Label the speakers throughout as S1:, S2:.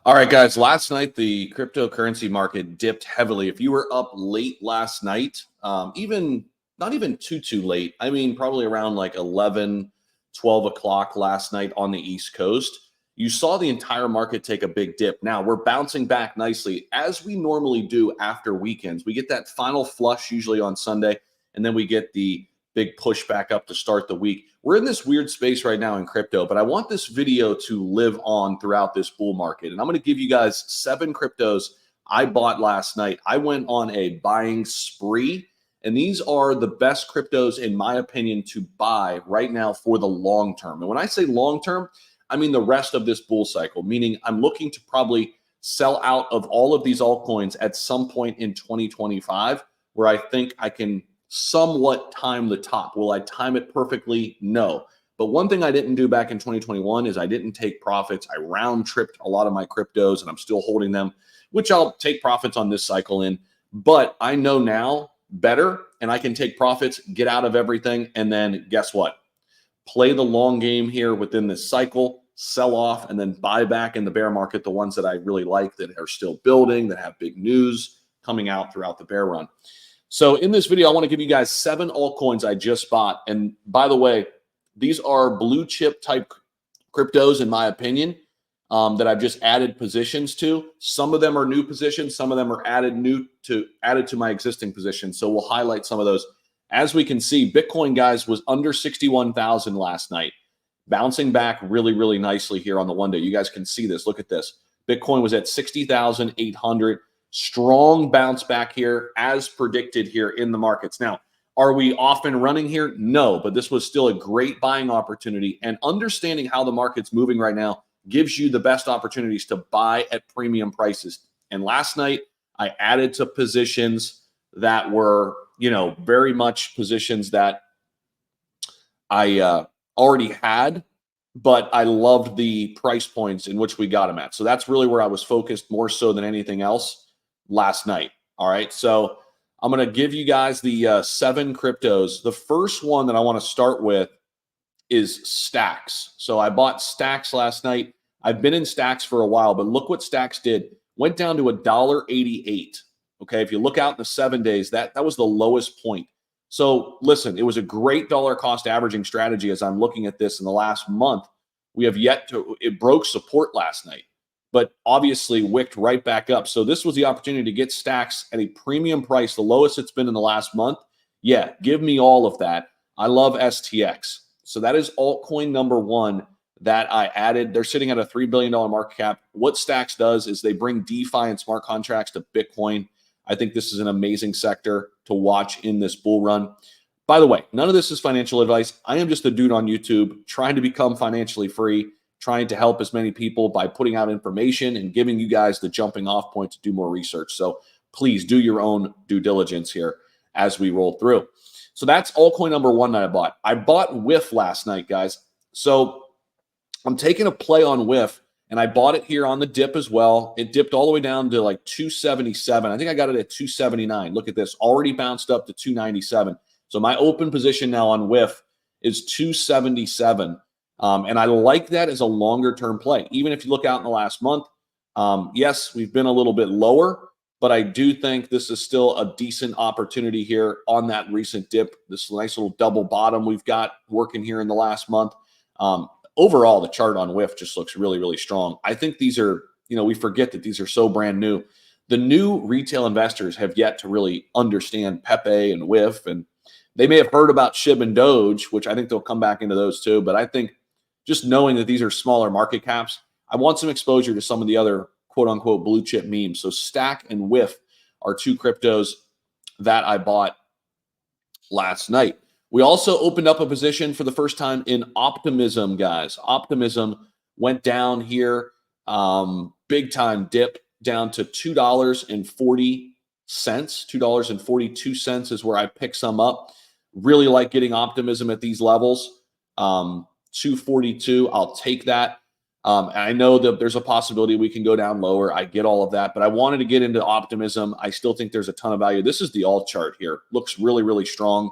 S1: All right, guys. Last night, the cryptocurrency market dipped heavily. If you were up late last night, even not even too late, I mean, probably around like 11, 12 o'clock last night on the East Coast, you saw the entire market take a big dip. Now we're bouncing back nicely as we normally do after weekends. We get that final flush usually on Sunday, and then we get the big push back up to start the week. We're in this weird space right now in crypto, but I want this video to live on throughout this bull market. And I'm going to give you guys 7 cryptos I bought last night. I went on a buying spree, and these are the best cryptos, in my opinion, to buy right now for the long term. And when I say long term, I mean the rest of this bull cycle, meaning I'm looking to probably sell out of all of these altcoins at some point in 2025, where I think I can somewhat time the top. Will I time it perfectly? No. But one thing I didn't do back in 2021 is I didn't take profits. I round tripped a lot of my cryptos and I'm still holding them, which I'll take profits on this cycle in. But I know now better and I can take profits, get out of everything. And then guess what? Play the long game here within this cycle, sell off, and then buy back in the bear market the ones that I really like that are still building, that have big news coming out throughout the bear run. So in this video, I want to give you guys 7 altcoins I just bought. And by the way, these are blue chip type cryptos, in my opinion, that I've just added positions to. Some of them are new positions. Some of them are added to my existing positions. So we'll highlight some of those. As we can see, Bitcoin, guys, was under 61,000 last night, bouncing back really, really nicely here on the 1 day. You guys can see this. Look at this. Bitcoin was at 60,800. Strong bounce back here as predicted here in the markets. Now, are we off and running here? No, but this was still a great buying opportunity, and understanding how the market's moving right now gives you the best opportunities to buy at premium prices. And last night I added to positions that were, very much positions that I already had, but I loved the price points in which we got them at. So that's really where I was focused more so than anything else last night. All right. So I'm going to give you guys the 7 cryptos. The first one that I want to start with is Stacks. So I bought Stacks last night. I've been in Stacks for a while, but look what Stacks did. Went down to $1.88. Okay. If you look out in the 7 days, that was the lowest point. So listen, it was a great dollar cost averaging strategy. As I'm looking at this in the last month, it broke support last night, but obviously wicked right back up. So this was the opportunity to get Stacks at a premium price, the lowest it's been in the last month. Yeah, give me all of that. I love STX. So that is altcoin number 1 that I added. They're sitting at a $3 billion market cap. What Stacks does is they bring DeFi and smart contracts to Bitcoin. I think this is an amazing sector to watch in this bull run. By the way, none of this is financial advice. I am just a dude on YouTube trying to become financially free, trying to help as many people by putting out information and giving you guys the jumping off point to do more research. So please do your own due diligence here as we roll through. So that's altcoin number 1 that I bought. I bought Whiff last night, guys. So I'm taking a play on Whiff, and I bought it here on the dip as well. It dipped all the way down to like 277. I think I got it at 279. Look at this, already bounced up to 297. So my open position now on Whiff is 277. And I like that as a longer term play. Even if you look out in the last month, yes, we've been a little bit lower, but I do think this is still a decent opportunity here on that recent dip. This nice little double bottom we've got working here in the last month. Overall, the chart on Whiff just looks really, really strong. I think these are, we forget that these are so brand new. The new retail investors have yet to really understand Pepe and Whiff, and they may have heard about SHIB and Doge, which I think they'll come back into those too. But I think just knowing that these are smaller market caps, I want some exposure to some of the other quote unquote blue chip memes. So Stack and Whiff are 2 cryptos that I bought last night. We also opened up a position for the first time in Optimism, guys. Optimism went down here, big time dip down to $2.40. $2.42 is where I picked some up. Really like getting Optimism at these levels. 242, I'll take that. I know that there's a possibility we can go down lower. I get all of that, but I wanted to get into Optimism. I still think there's a ton of value. This is the alt chart here. Looks really, really strong.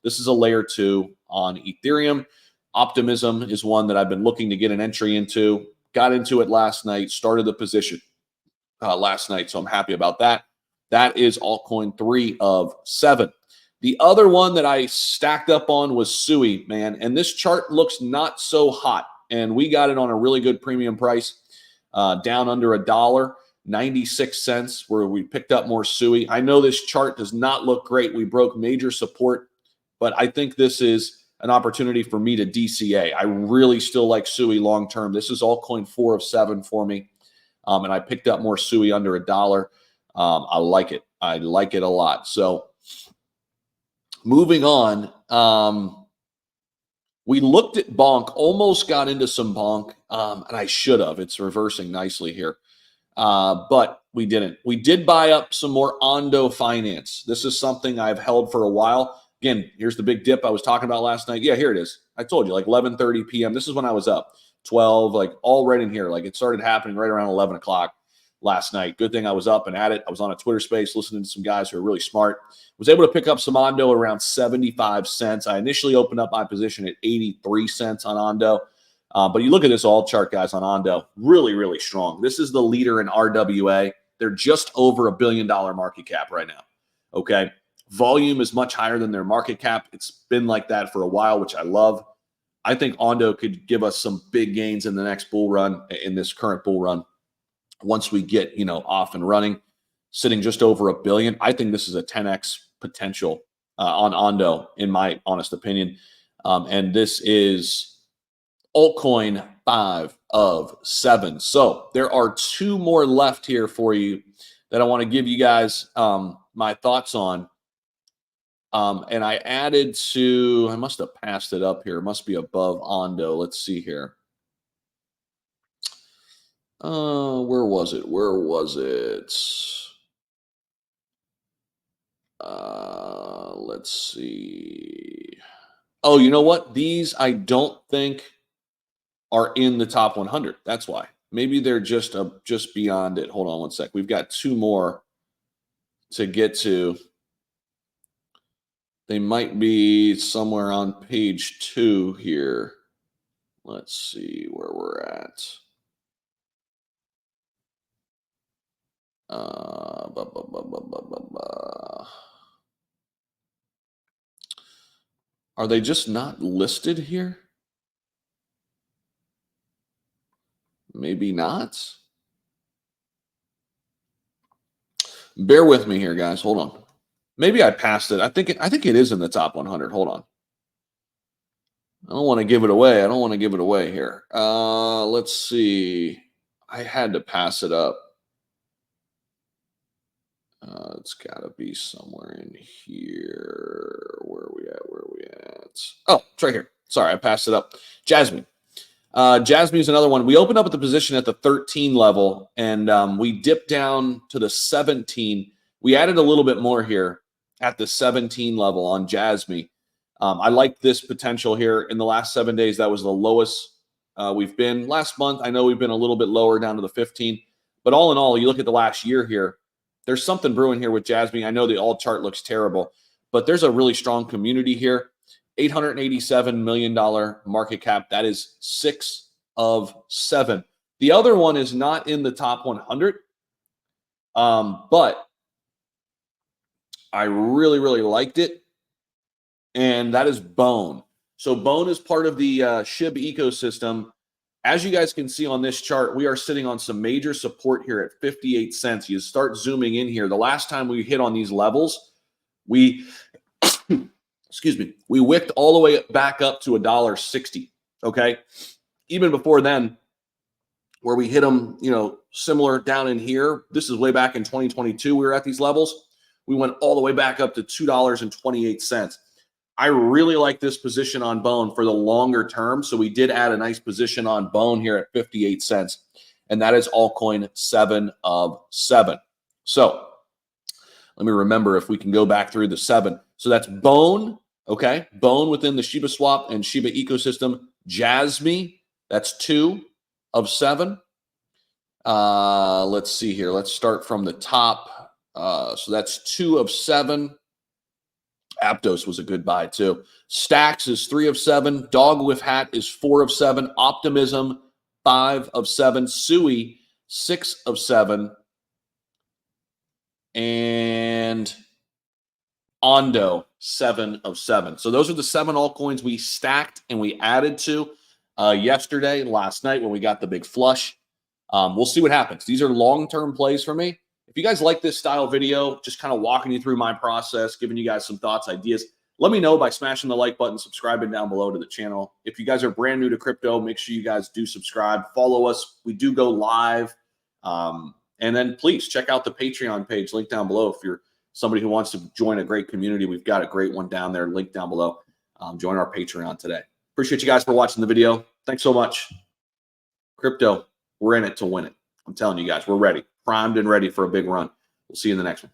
S1: This is a layer 2 on Ethereum. Optimism is one that I've been looking to get an entry into. got into it last night, started the position last night. So I'm happy about that. That is altcoin 3 of 7. The other one that I stacked up on was Sui, man. And this chart looks not so hot. And we got it on a really good premium price, down under $1, 96 cents, where we picked up more Sui. I know this chart does not look great. We broke major support, but I think this is an opportunity for me to DCA. I really still like Sui long term. This is altcoin 4 of 7 for me. And I picked up more Sui under $1. I like it. I like it a lot. So moving on, we looked at Bonk, almost got into some Bonk, and I should have. It's reversing nicely here, but we didn't. We did buy up some more Ando finance. This is something I've held for a while. Again, here's the big dip I was talking about last night. Yeah, here it is. I told you, like 11:30 p.m. This is when I was up. 12, like all right in here. Like it started happening right around 11 o'clock last night. Good thing I was up and at it. I was on a Twitter space listening to some guys who are really smart. Was able to pick up some Ando around 75 cents. I initially opened up my position at 83 cents on Ando. But you look at this all chart, guys, on Ando. Really, really strong. This is the leader in RWA. They're just over $1 billion market cap right now. Okay. Volume is much higher than their market cap. It's been like that for a while, which I love. I think Ando could give us some big gains in the next bull run, in this current bull run. Once we get, off and running, sitting just over $1 billion. I think this is a 10x potential on Ando, in my honest opinion. And this is altcoin 5 of 7. So there are 2 more left here for you that I want to give you guys my thoughts on. And I added to, I must have passed it up here. It must be above Ando. Let's see here. Where was it? Let's see. Oh, you know what? These I don't think are in the top 100. That's why. Maybe they're just beyond it. Hold on one sec. We've got 2 more to get to. They might be somewhere on page 2 here. Let's see where we're at. Are they just not listed here? Maybe not. Bear with me here, guys. Hold on. Maybe I passed it. I think it is in the top 100. Hold on. I don't want to give it away. Here. Let's see. I had to pass it up. It's got to be somewhere in here. Where are we at? Oh, it's right here. Sorry, I passed it up. Jasm. Jasm is another one. We opened up at the position at the 13 level, and we dipped down to the 17. We added a little bit more here at the 17 level on Jasm. I like this potential here. In the last 7 days, that was the lowest we've been. Last month, I know we've been a little bit lower, down to the 15. But all in all, you look at the last year here, there's something brewing here with Jasm. I know the alt chart looks terrible, but there's a really strong community here. $887 million market cap. That is 6 of 7. The other one is not in the top 100, but I really, really liked it, and that is Bone. So Bone is part of the SHIB ecosystem. As you guys can see on this chart, we are sitting on some major support here at 58 cents. You start zooming in here. The last time we hit on these levels, we excuse me, we wicked all the way back up to $1.60. Okay. Even before then, where we hit them, similar down in here, this is way back in 2022. We were at these levels. We went all the way back up to $2.28. I really like this position on Bone for the longer term. So we did add a nice position on Bone here at 58 cents. And that is altcoin 7 of 7. So let me remember if we can go back through the 7. So that's Bone, okay? Bone within the Shiba Swap and Shiba ecosystem. Jasm, that's 2 of 7. Let's see here. Let's start from the top. So that's 2 of 7. Aptos was a good buy too. Stacks is 3 of 7. Dog with Hat is 4 of 7. Optimism 5 of 7. Sui, 6 of 7. And Ando, 7 of 7. So those are the 7 altcoins we stacked and we added to yesterday, last night when we got the big flush. We'll see what happens. These are long-term plays for me. If you guys like this style video, just kind of walking you through my process, giving you guys some thoughts, ideas, let me know by smashing the like button, subscribing down below to the channel. If you guys are brand new to crypto, make sure you guys do subscribe, follow us. We do go live. And then please check out the Patreon page, link down below. If you're somebody who wants to join a great community, we've got a great one down there, link down below. Join our Patreon today. Appreciate you guys for watching the video. Thanks so much. Crypto, we're in it to win it. I'm telling you guys, we're ready, primed and ready for a big run. We'll see you in the next one.